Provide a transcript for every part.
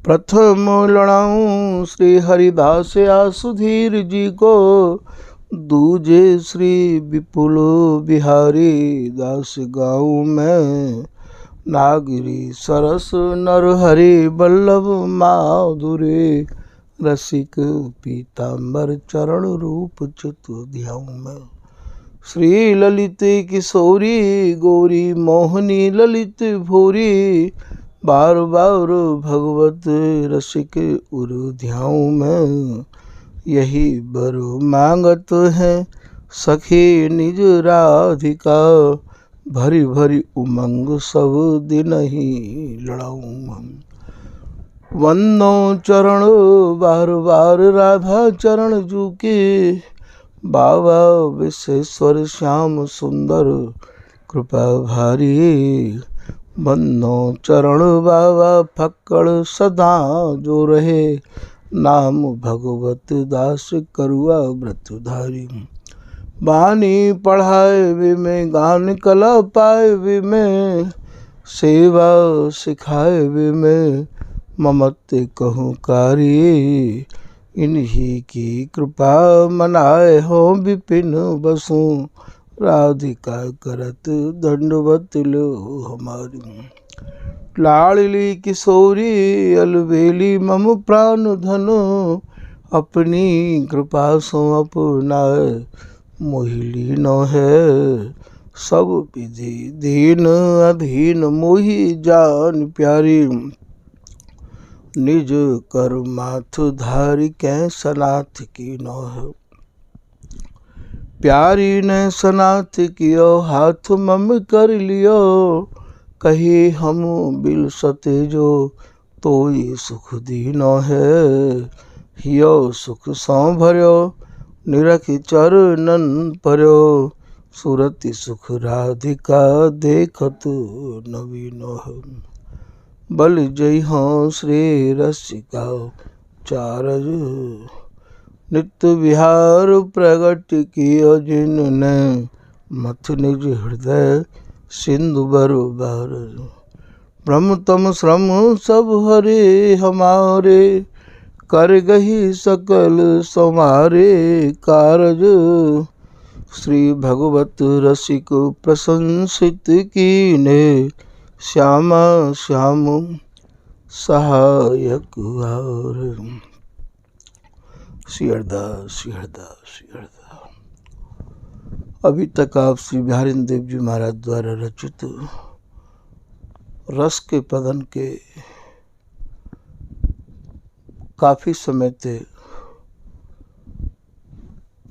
प्रथम लड़ाऊं श्री हरिदास सुधीर जी को, दूजे श्री विपुल बिहारी दास गाऊं मैं। नागरी सरस नरहरि बल्लभ माधुरी, रसिक पीताम्बर चरण रूप चित ध्याऊं मैं। श्री ललित किशोरी गौरी मोहनी ललित भूरी, बार बार भगवत रसिक उर ध्याऊं मैं। यही बर मांगत है सखी निज राधिका, भरी भरी उमंग सब दिन ही लड़ाऊं मैं। वंदो चरण बार बार राधा चरण जूके, बाबा विश्वेश्वर श्याम सुंदर कृपा भारी। वंदो चरण बाबा फक्कड़ सदा जो रहे, नाम भगवत दास करुआ व्रतधारी। बानी पढ़ाए वे में गान कला पाए वे में, सेवा सिखाए वे में ममत कहूँ कारी। इन्हीं की कृपा मनाए हो विपिन बसु, राधिका करत दंडवत लो हमारी। लाडली किशोरी अलबेली मम प्राण धनो, अपनी कृपा सो अपनाए मोहिली न है। सब विधि दीन अधीन मोहि जान प्यारी, निज कर माथ धारी कै सनाथ की न है। प्यारी ने सनाथ कियो हाथ मम कर लियो, कही हम बिल सते जो तो ये सुख दीन है। हियो सुख सौ भर्यो निरख चरणन पर्यो, सुरति सुख राधिका देखत नवीन है। बल जय हो श्री रसिका चारज, नित्य विहार प्रगट कियो जिनने, मथ निज हृदय सिंधु बरोबर। ब्रह्म तम श्रम सब हरे हमारे, कर गही सकल समारे कारज। श्री भगवत रसिक प्रशंसित कीने, श्यामा श्याम सहायक और। श्री हरदास श्री हरदास श्री हरदास। अभी तक आप श्री बिहारीन देव जी महाराज द्वारा रचित रस के पदन के काफी समय से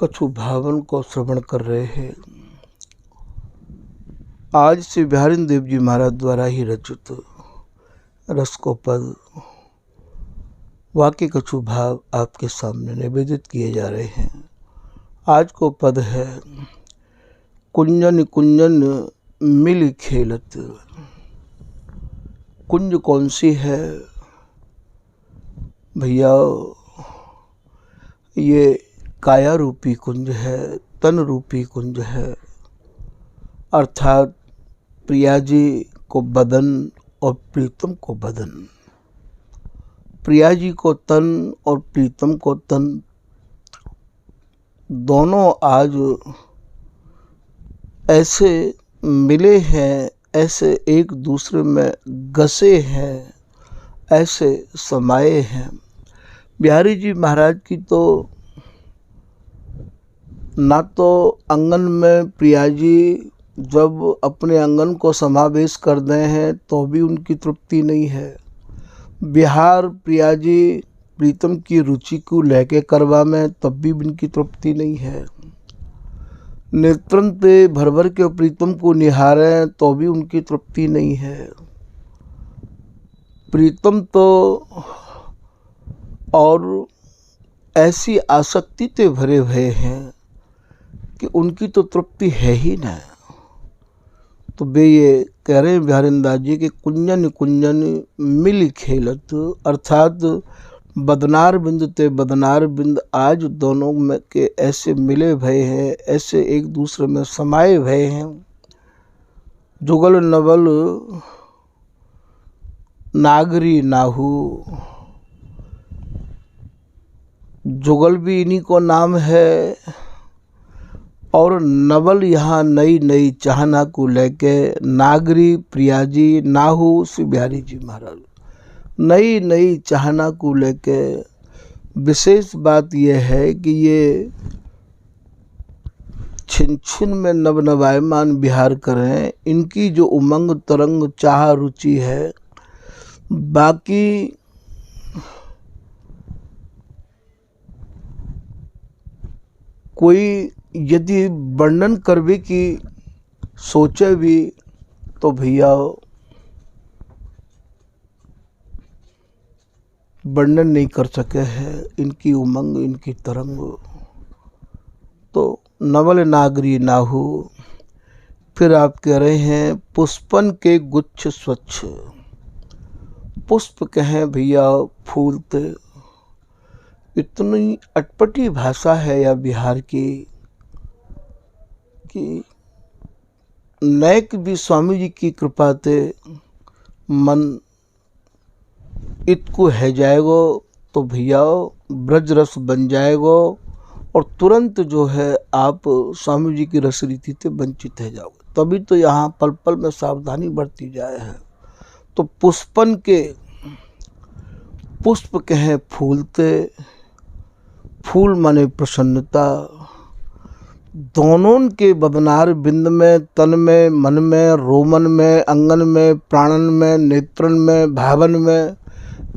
कछु भावन को श्रवण कर रहे हैं। आज श्री बिहारीन देव जी महाराज द्वारा ही रचित रस को पद वाक्य कछु भाव आपके सामने निवेदित किए जा रहे हैं। आज को पद है कुंजन कुंजन मिल खेलत। कुंज कौन सी है भैया? ये काया रूपी कुंज है, तन रूपी कुंज है, अर्थात प्रिया जी को बदन और प्रीतम को बदन। प्रिया जी को तन और प्रीतम को तन दोनों आज ऐसे मिले हैं, ऐसे एक दूसरे में गसे हैं, ऐसे समाये हैं। बिहारी जी महाराज की तो ना तो आंगन में प्रिया जी जब अपने आंगन को समावेश कर दे हैं तो भी उनकी तृप्ति नहीं है। बिहार प्रिया जी प्रीतम की रुचि को लेके करवा में तब भी उनकी तृप्ति नहीं है। नेत्रन पे भर भर के प्रीतम को निहारें तो भी उनकी तृप्ति नहीं है। प्रीतम तो और ऐसी आसक्ति से भरे हुए हैं कि उनकी तो तृप्ति है ही ना। तो वे ये कह रहे हैं बिहारीन दास जी के कुंजन कुंजन मिल खेलत, अर्थात बदनार बिंद ते बदनार बिंद आज दोनों में के ऐसे मिले भय हैं, ऐसे एक दूसरे में समाये भय हैं। जुगल नवल नागरी नाहू जुगल भी इन्हीं को नाम है। और नवल यहाँ नई नई चाहना को लेके नागरी प्रिया जी नाहू श्री बिहारी जी महाराज। नई नई चाहना को लेके विशेष बात यह है कि ये छिन छिन में नवनवायमान बिहार करें, इनकी जो उमंग तरंग चाह रुचि है। बाकी कोई यदि वर्णन करवे की सोचे भी तो भैया वर्णन नहीं कर सके हैं इनकी उमंग, इनकी तरंग। तो नवल नागरी नाहू। फिर आप कह रहे हैं पुष्पन के गुच्छ स्वच्छ। पुष्प कहें भैया फूलते। इतनी अटपटी भाषा है या बिहार की कि नैक भी स्वामी जी की कृपा ते मन इतको है जाएगो तो भैया ब्रज रस बन जाएगो और तुरंत जो है आप स्वामी जी की रस रीति से वंचित है जाओगे। तभी तो यहाँ पल पल में सावधानी बरती जाए है। तो पुष्पन के पुष्प कहें फूलते। फूल माने प्रसन्नता। दोनों के बदनार बिंद में, तन में, मन में, रोमन में, अंगन में, प्राणन में, नेत्रन में, भावन में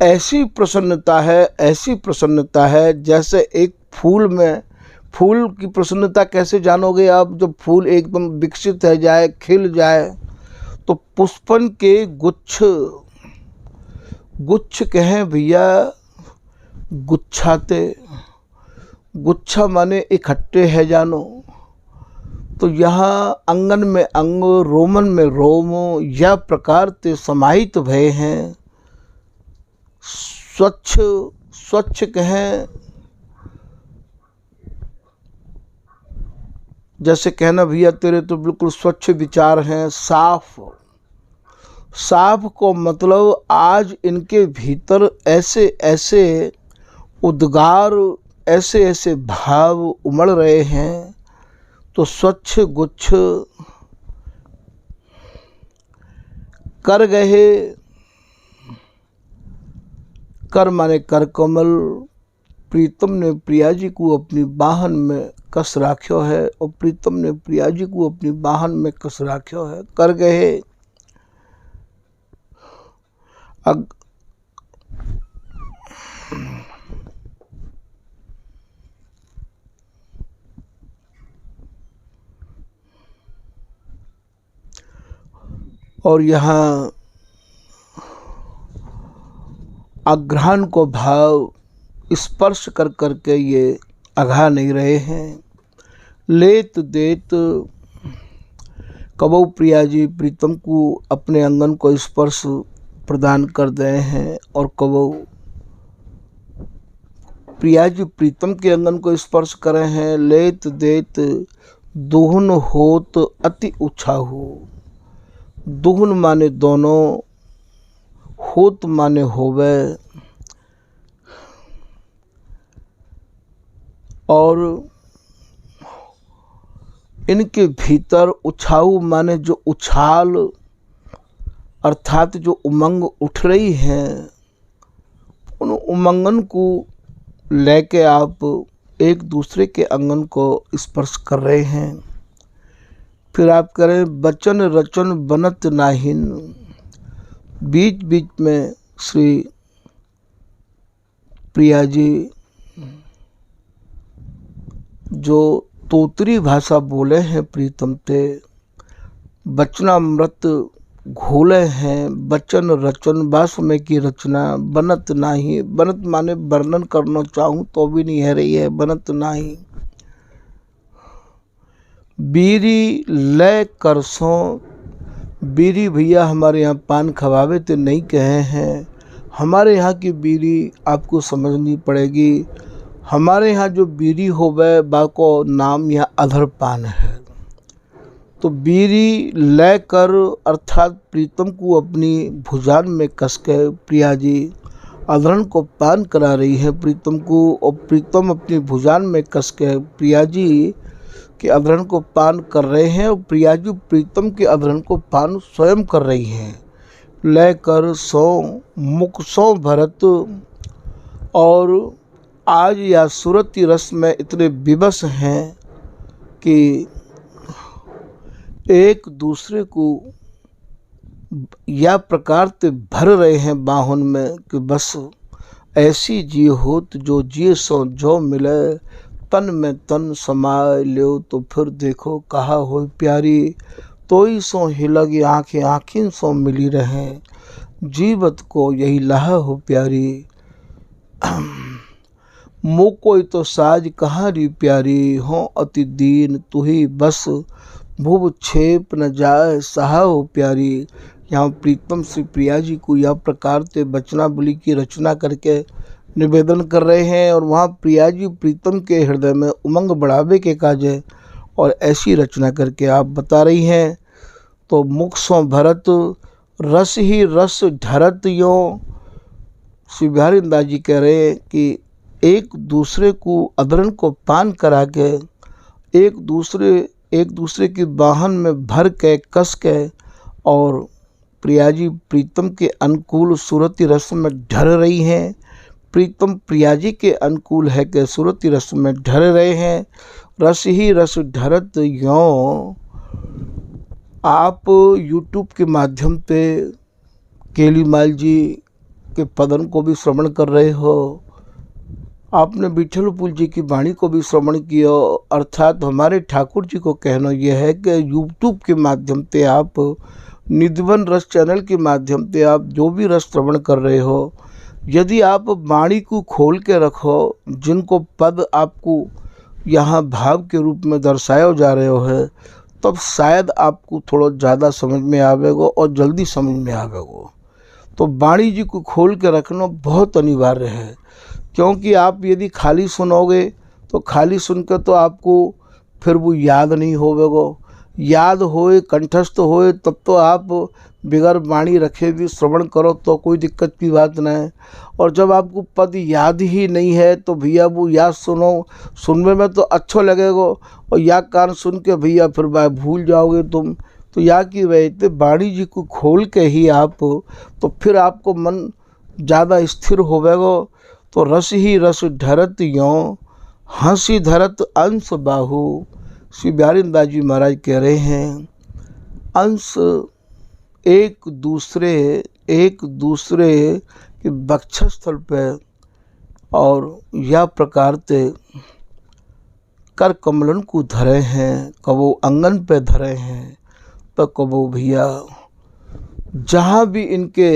ऐसी प्रसन्नता है, ऐसी प्रसन्नता है जैसे एक फूल में। फूल की प्रसन्नता कैसे जानोगे आप? जब फूल एकदम विकसित है जाए, खिल जाए। तो पुष्पन के गुच्छ। गुच्छ कहें भैया गुच्छाते। गुच्छा माने इकट्ठे है जानो। तो यहाँ अंगन में अंग, रोमन में रोम या प्रकार ते समाहित भय हैं। स्वच्छ। स्वच्छ कहें जैसे कहना भैया तेरे तो बिल्कुल स्वच्छ विचार हैं, साफ। साफ को मतलब आज इनके भीतर ऐसे ऐसे उद्गार, ऐसे ऐसे भाव उमड़ रहे हैं। तो स्वच्छ गुच्छ कर गए। कर माने कर कमल। प्रीतम ने प्रिया जी को अपनी बाहन में कस राख्यो है और प्रीतम ने प्रिया जी को अपनी बाहन में कस राख्यो है। कर गए। और यहाँ आग्रहण को भाव स्पर्श कर करके ये अघा नहीं रहे हैं। लेत देत कबऊ प्रिया जी प्रीतम को अपने अंगन को स्पर्श प्रदान कर गए हैं और कबऊ प्रिया जी प्रीतम के अंगन को स्पर्श करे हैं। लेत देत दुहन होत अति उछाहू। दुहन माने दोनों, होत माने होवे। और इनके भीतर उछाऊ माने जो उछाल अर्थात जो उमंग उठ रही हैं, उन उमंगन को लेके आप एक दूसरे के अंगन को स्पर्श कर रहे हैं। फिर आप करें वचन रचन बनत नाहिन। बीच बीच में श्री प्रिया जी जो तोतरी भाषा बोले हैं प्रीतम ते, वचनामृत घोले हैं। वचन रचन वासुमें की रचना बनत नाही। बनत माने वर्णन करना चाहूँ तो भी नहीं है रही है, बनत नाही। बीरी लय करसों। बीरी भैया हमारे यहाँ पान खवावे तो नहीं कहे हैं। हमारे यहाँ की बीरी आपको समझनी पड़ेगी। हमारे यहाँ जो बीरी होवे बाको नाम यहाँ अधर पान है। तो बीरी लय कर अर्थात प्रीतम को अपनी भुजान में कस के प्रिया जी अधरण को पान करा रही है प्रीतम को, और प्रीतम अपनी भुजान में कस के प्रिया जी के अधरण को पान कर रहे हैं, और प्रिया जी प्रीतम के अधरण को पान स्वयं कर रही हैं। लेकर सो मुख सो भरत, और आज या सुरती रस में इतने विवश हैं कि एक दूसरे को या प्रकार से भर रहे हैं बाहुन में कि बस ऐसी जी होत जो जिए सो जो मिले, तन में तन समाए लो तो फिर देखो कहा हो प्यारी, तोई सो हिलगी आँखें आँखिन सो मिली रहें, जीवत को यही लाह हो प्यारी। मुँह कोई तो साज कहाँ री प्यारी, हो अति दीन तू ही बस, भुव छेप न जाए सहा हो प्यारी। यहाँ प्रीतम श्री प्रिया जी को यह प्रकार से बचनावली की रचना करके निवेदन कर रहे हैं, और वहाँ प्रिया जी प्रीतम के हृदय में उमंग बढ़ावे के काज है और ऐसी रचना करके आप बता रही हैं। तो मुख सो भरत रस ही रस ढरत, यों श्री बिहारी दास जी कह रहे हैं कि एक दूसरे को अधरण को पान करा के एक दूसरे की बाहन में भर के कस के, और प्रिया जी प्रीतम के अनुकूल सूरती रस में ढर रही हैं। प्रीतम प्रिया जी के अनुकूल है कि सूरती रस में ढर रहे हैं। रस ही रस ढरत यों, आप YouTube के माध्यम से केलीमाल जी के पदन को भी श्रवण कर रहे हो, आपने विठलपुर जी की वाणी को भी श्रवण किया, अर्थात हमारे ठाकुर जी को कहना यह है कि YouTube के माध्यम से आप निधिवन रस चैनल के माध्यम से आप जो भी रस श्रवण कर रहे हो, यदि आप वाणी को खोल के रखो, जिनको पद आपको यहाँ भाव के रूप में दर्शाया जा रहे हो है, तब शायद आपको थोड़ा ज़्यादा समझ में आवेगा और जल्दी समझ में आवेगा। तो वाणी जी को खोल के रखना बहुत अनिवार्य है, क्योंकि आप यदि खाली सुनोगे तो खाली सुनकर तो आपको फिर वो याद नहीं होवेगा। याद होए कंठस्थ होए तब तो आप बिगर वाणी रखे भी श्रवण करो तो कोई दिक्कत की बात नहीं है। और जब आपको पद याद ही नहीं है तो भैया वो याद सुनने में तो अच्छा लगेगा, और या कान सुन के भैया फिर भूल जाओगे तुम। तो या कि वैसे वाणी जी को खोल के ही आप, तो फिर आपको मन ज़्यादा स्थिर होवेगा। तो रस ही रस ढरत यों, हंसी धरत अंश बाहु, श्री बिहारी दास जी महाराज कह रहे हैं अंश एक दूसरे के वक्षस्थल पे और या प्रकार से कर कमलन को धरे हैं, कबो अंगन पे धरे हैं, तो कबो भैया जहाँ भी इनके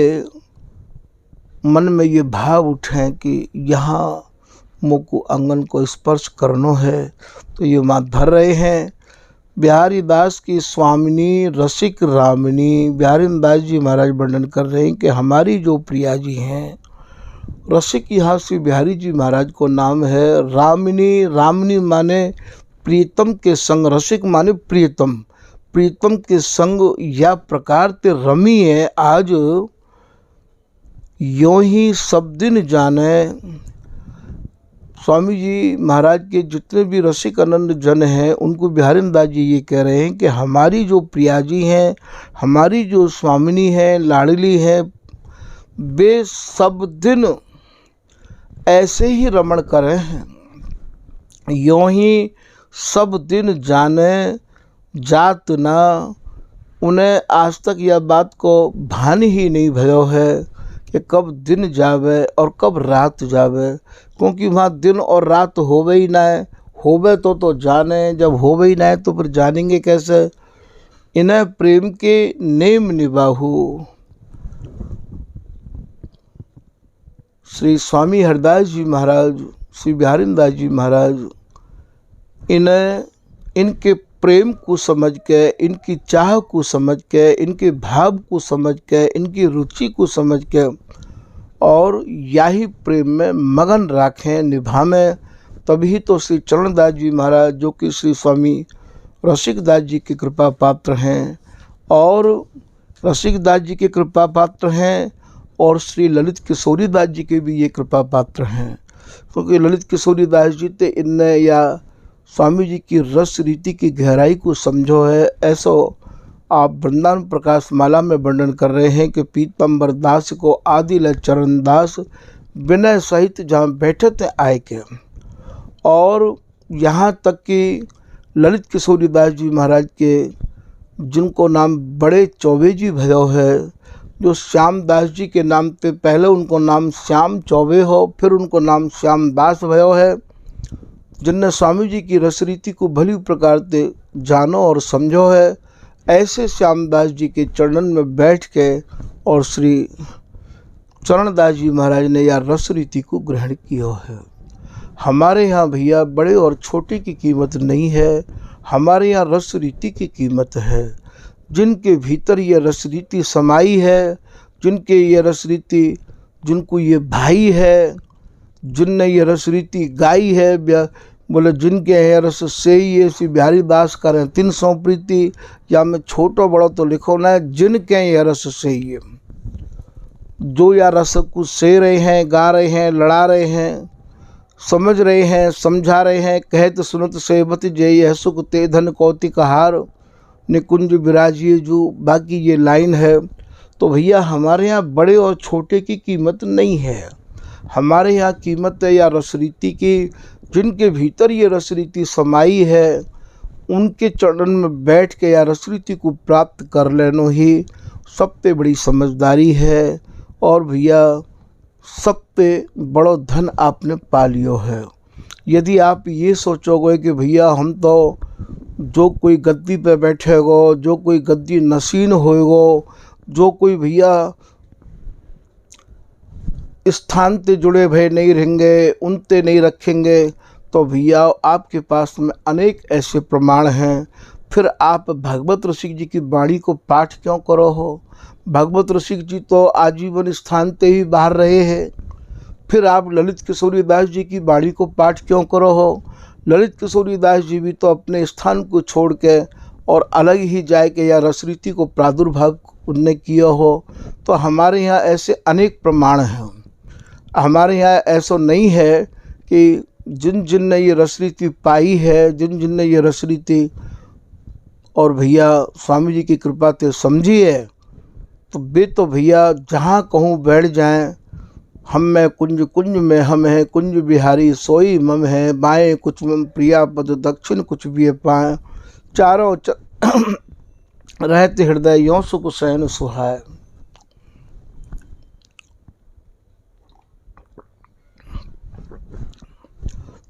मन में ये भाव उठे कि यहाँ मुँह को अंगन को स्पर्श करनो है, तो ये माँ धर रहे हैं। बिहारी दास की स्वामिनी रसिक रामिनी, बिहारी दास जी महाराज वर्णन कर रहे हैं कि हमारी जो प्रिया जी हैं, रसिक यहाँ श्री बिहारी जी महाराज को नाम है। रामिनी, रामिनी माने प्रीतम के संग, रसिक माने प्रीतम, प्रीतम के संग या प्रकार ते रमी है। आज यों ही सब दिन जाने, स्वामी जी महाराज के जितने भी रसिक आनंद जन हैं उनको बिहारी दास जी ये कह रहे हैं कि हमारी जो प्रिया जी हैं, हमारी जो स्वामिनी हैं, लाडली हैं, वे सब दिन ऐसे ही रमण करें हैं। यों ही सब दिन जाने जात ना, उन्हें आज तक यह बात को भान ही नहीं भयो है कि कब दिन जावे और कब रात जावे, क्योंकि वहाँ दिन और रात होवे ही ना है। होवे तो जाने, जब होवे ही ना है तो फिर जानेंगे कैसे। इन्हें प्रेम के नेम निभाहू, श्री स्वामी हरदास जी महाराज, श्री बिहारी दास जी महाराज, इन्हें इनके प्रेम को समझ के, इनकी चाह को समझ के, इनके भाव को समझ के, इनकी रुचि को समझ के, और यही प्रेम में मगन राखें, निभावें। तभी तो श्री चरणदास जी महाराज, जो कि श्री स्वामी रसिक दास जी की कृपा पात्र हैं, और रसिक दास जी के कृपा पात्र हैं, और श्री ललित किशोरी दास जी के भी ये कृपा पात्र हैं, क्योंकि ललित किशोरी दास जी ते इनने या स्वामी जी की रस रीति की गहराई को समझो है। ऐसा आप वृंदावन प्रकाश माला में वर्णन कर रहे हैं कि पीतम्बर दास को आदिल चरण दास विनय सहित जहाँ बैठे थे आए के, और यहाँ तक कि ललित किशोरी दास जी महाराज के जिनको नाम बड़े चौबे जी भयो है, जो श्याम दास जी के नाम पे पहले उनको नाम श्याम चौबे हो, फिर उनको नाम श्याम दास भयो है, जिनने स्वामी जी की रस रीति को भली प्रकार से जानो और समझो है। ऐसे श्यामदास जी के चरणन में बैठ के और श्री चरणदास जी महाराज ने यह रस रीति को ग्रहण किया है। हमारे यहाँ भैया बड़े और छोटे की कीमत नहीं है, हमारे यहाँ रस रीति की कीमत है। जिनके भीतर ये रस रीति समाई है, जिनके ये रस रीति, जिनको ये भाई है, जिनने ये रस रीति गाई है, बोले जिनके है रस से ही ये श्री बिहारी दास करें 300 प्रीति, या मैं छोटो बड़ो तो लिखो ना, जिनके ये रस से ही जो या रस को से रहे हैं, गा रहे हैं, लड़ा रहे हैं, समझ रहे हैं, समझा रहे हैं। कहत सुनत सेवत जय यह सुख ते धन कौतिक हार निकुंज विराजिए, जो बाकी ये लाइन है। तो भैया हमारे यहाँ बड़े और छोटे की कीमत नहीं है, हमारे यहाँ कीमत है या रस रीति की। जिनके भीतर ये रस रीति समाई है, उनके चरण में बैठ के या रस रीति को प्राप्त कर लेनो ही सबसे बड़ी समझदारी है। और भैया सबसे बड़ो धन आपने पा लियो है। यदि आप ये सोचोगे कि भैया हम तो जो कोई गद्दी पे बैठेगो, जो कोई गद्दी नसीन होएगो, जो कोई भैया स्थान से जुड़े भय नहीं रहेंगे, उनते नहीं रखेंगे, तो भैया आपके पास में अनेक ऐसे प्रमाण हैं। फिर आप भगवत रसिक जी की वाणी को पाठ क्यों करो हो? भगवत रसिक जी तो आजीवन स्थान से ही बाहर रहे हैं। फिर आप ललित किशोरी दास जी की वाणी को पाठ क्यों करो हो? ललित किशोरी दास जी भी तो अपने स्थान को छोड़ के और अलग ही जाए के या रसरीति को प्रादुर्भाव उनने किया हो। तो हमारे यहाँ ऐसे अनेक प्रमाण हैं। हमारे यहाँ ऐसा नहीं है कि जिन जिन ने ये रसरीति पाई है, जिन जिन ने ये रसरीति और भैया स्वामी जी की कृपा से समझी है, तो वे तो भैया जहाँ कहूँ बैठ जाएं। हम में कुंज कुंज में हम हैं, कुंज बिहारी सोई मम है, बाएँ कुछ मम प्रिया पद दक्षिण कुछ भी पाएँ, चारों रहते हृदय यों सुख सहन सुहाय।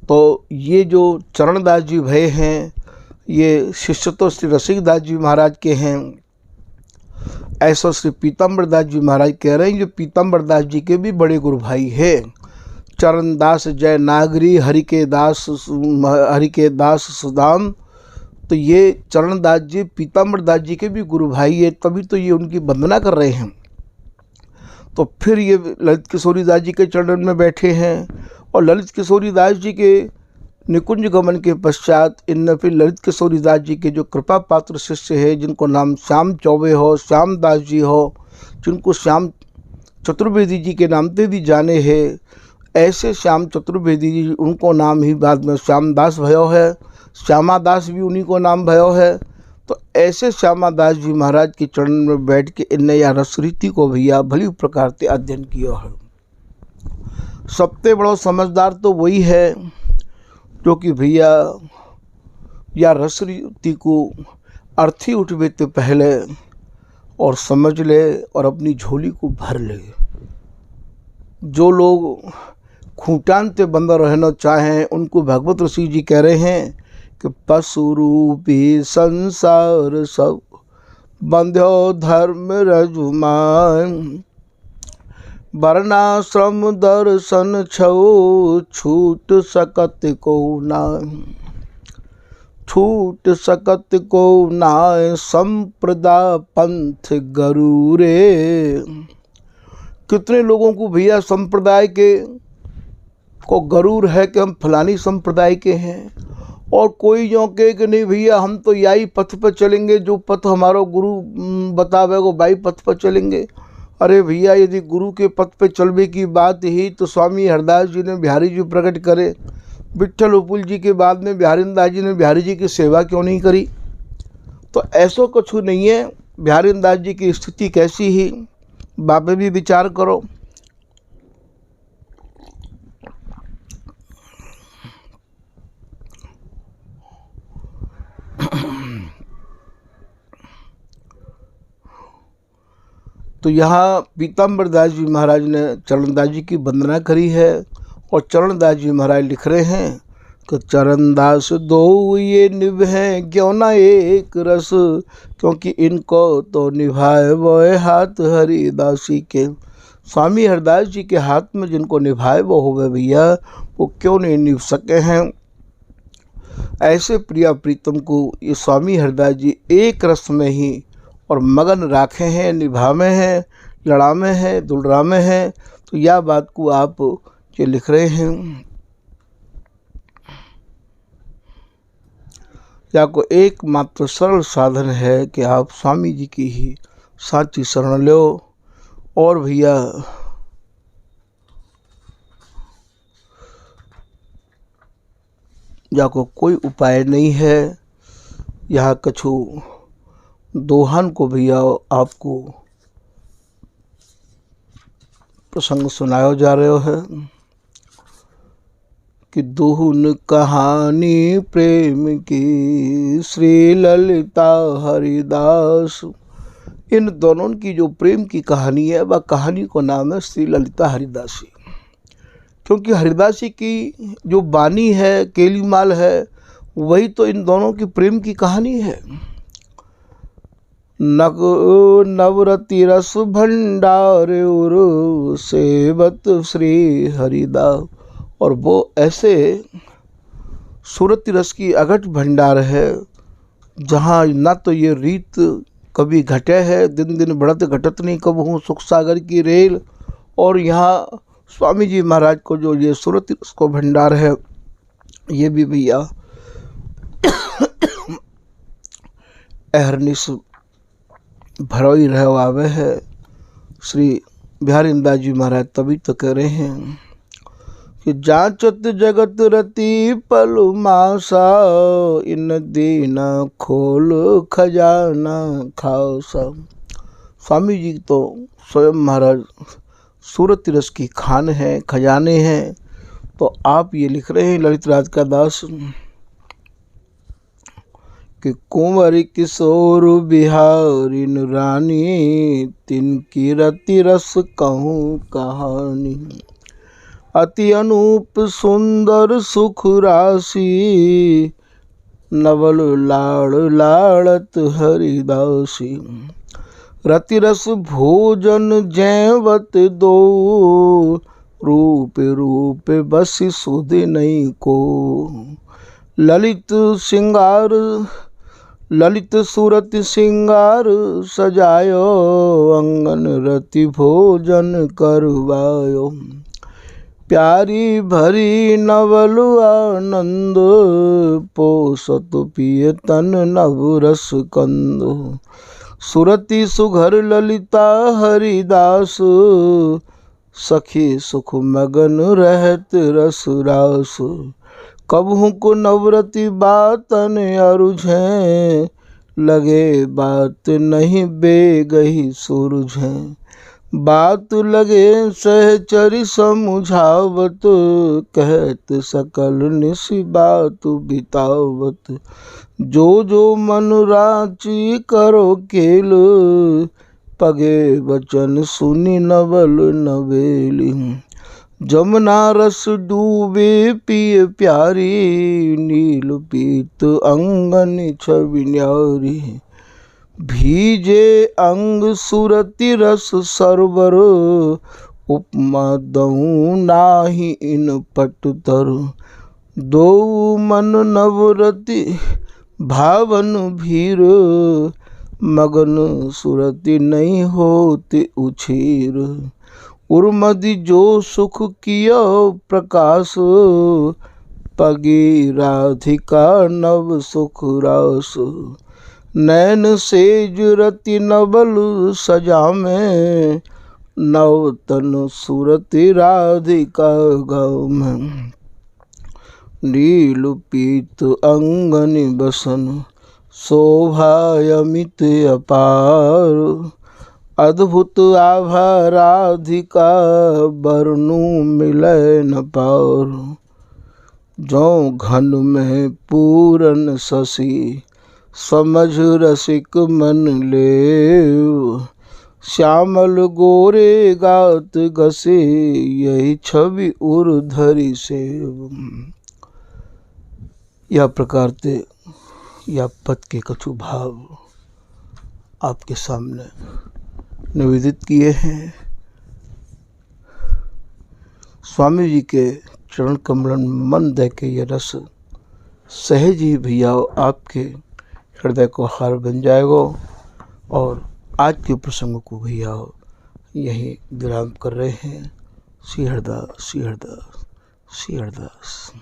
तो ये जो चरणदास जी भय हैं, ये शिष्य तो श्री रसिक दास जी महाराज के हैं। ऐसा श्री पीताम्बर दास जी महाराज कह रहे हैं, जो पीताम्बर दास जी के भी बड़े गुरु भाई है। चरणदास जय नागरी हरि के दास सुदाम। तो ये चरणदास जी पीताम्बर दास जी के भी गुरु भाई है, तभी तो ये उनकी वंदना कर रहे हैं। तो फिर ये ललित किशोरी दास जी के चरण में बैठे हैं, और ललित किशोरी दास जी के निकुंज गमन के पश्चात इन फिर ललित किशोरी दास जी के जो कृपा पात्र शिष्य है, जिनको नाम श्याम चौबे हो, श्याम दास जी हो, जिनको श्याम चतुर्वेदी जी के नाम से भी जाने हैं, ऐसे श्याम चतुर्वेदी जी, उनको नाम ही बाद में श्याम दास भयो है। श्यामा दास भी उन्हीं को नाम भयो है। तो ऐसे श्यामा दास जी महाराज के चरण में बैठ के इनने या रसरीति को भैया भली प्रकार से अध्ययन किया है। सबसे बड़ा समझदार तो वही है जो कि भैया या रसरीति को अर्थी उठवे तो पहले और समझ ले और अपनी झोली को भर ले। जो लोग खूंटान से बंद रहना चाहें, उनको भगवत ऋषि जी कह रहे हैं कि पशु रूपी संसार सब बंध्यो धर्म रजुमान, वर्णाश्रम दर्शन छो छूट सकत को ना, छूट सकत को नाय संप्रदा पंथ गरूरे। कितने लोगों को भैया संप्रदाय के को गरूर है कि हम फलानी संप्रदाय के हैं, और कोई जो कहे कि नहीं भैया हम तो यही पथ पर चलेंगे, जो पथ हमारा गुरु बतावे वो बाई पथ पर चलेंगे। अरे भैया, यदि गुरु के पथ पे चलने की बात ही तो स्वामी हरदास जी ने बिहारी जी प्रकट करे। विट्ठल उपुल जी के बाद में बिहारीदास जी ने बिहारी जी की सेवा क्यों नहीं करी? तो ऐसा कुछ नहीं है। बिहारीदास जी की स्थिति कैसी ही, बाबे भी विचार करो। तो यहाँ पीताम्बर दास जी महाराज ने चरणदास जी की वंदना करी है और चरणदास जी महाराज लिख रहे हैं कि चरणदास दो ये निभे क्यों ना एक रस, क्योंकि इनको तो निभाए वो हाथ हरिदासी के। स्वामी हरदास जी के हाथ में जिनको निभाए वो होवे भैया, वो क्यों नहीं निभ सके हैं। ऐसे प्रिया प्रीतम को ये स्वामी हरदास जी एक रस में ही और मगन राखे हैं, निभावे हैं, लड़ामे हैं, दुलरामे हैं। तो यह बात को आप ये लिख रहे हैं। या को एकमात्र सरल साधन है कि आप स्वामी जी की ही साची शरण लो। और भैया या को कोई उपाय नहीं है। यह कछु दोहन को भैया आपको प्रसंग सुनाया जा रहा है कि दोहन कहानी प्रेम की श्री ललिता हरिदास। इन दोनों की जो प्रेम की कहानी है वह कहानी को नाम है श्री ललिता हरिदासी। क्योंकि हरिदासी की जो बानी है, केलीमाल है, वही तो इन दोनों की प्रेम की कहानी है। नवरति रस भंडार सेवत श्री हरिदास। और वो ऐसे सूरती रस की अघट भंडार है जहाँ ना तो ये रीत कभी घटे है, दिन दिन बढ़त घटत नहीं कब हूँ सुख सागर की रेल। और यहाँ स्वामी जी महाराज को जो ये सूरती रस को भंडार है, ये भी भैया अहरनिश भरोई रह आवे है। श्री बिहारीदास जी महाराज तभी तो कह रहे हैं कि जांचत जगत रति पल मासा, इन दीना खोल खजाना खासा। स्वामी जी तो स्वयं महाराज सूरत रस की खान है, खजाने हैं। तो आप ये लिख रहे हैं ललित राज का दास कि कुंवर किशोर बिहारिन रानी, तिनकी रति रस कहूँ कहानी। अति अनूप सुंदर सुख राशि, नवल लाड़ लाड़त हरिदासी। रति रस भोजन जैवत दो, रूप रूप बस सुध नहीं को। ललित श्रृंगार ललित सूरत श्रृंगार सजायो, अंगन रति भोजन करवायो। प्यारी भरी नवल आनंद, पोसत पिय तन नव रस कंद। सुरति सुघर ललिता हरिदास, सखी सुख मगन रहत रस रास। कबहू को नवरति बातन अरुझें, लगे बात नहीं बेगही सुरझें। बात लगे सहचरी समझावत, कहत सकल निसी बात बितावत। जो जो मन राची करो केल, पगे वचन सुनी नवल नवेली। जमुना रस डूबे पिय प्यारी, नील पीत अंगन छवि न्यारी। भीजे अंग सुरति रस सरवर, उपमा दऊं नाही इन पटतर। दो मन नवरति भावन भीर, मगन सुरति नहीं होते उछीर। उर्मदि जो सुख किया प्रकाश, पगी राधिका नव सुख रास। नैन सेज रति नवल सजा में, नवतन सुरति राधिका गम नील पीत अंगनि बसन शोभायमित अपार अद्भुत आभा राधिका बरनु मिलै न पार जो घन में पूरन शशि समझ रसिक मन ले श्यामल गोरे गात गसे यही छवि उर्धरि से। यह प्रकार से या पद के कछु भाव आपके सामने निवेदित किए हैं। स्वामी जी के चरण कमलन मन दे के ये रस सहज ही भैया आपके हृदय को हार बन जाएगा। और आज के प्रसंग को भैया यही विराम कर रहे हैं। श्री हरदास, श्री हरदास, श्री हरदास।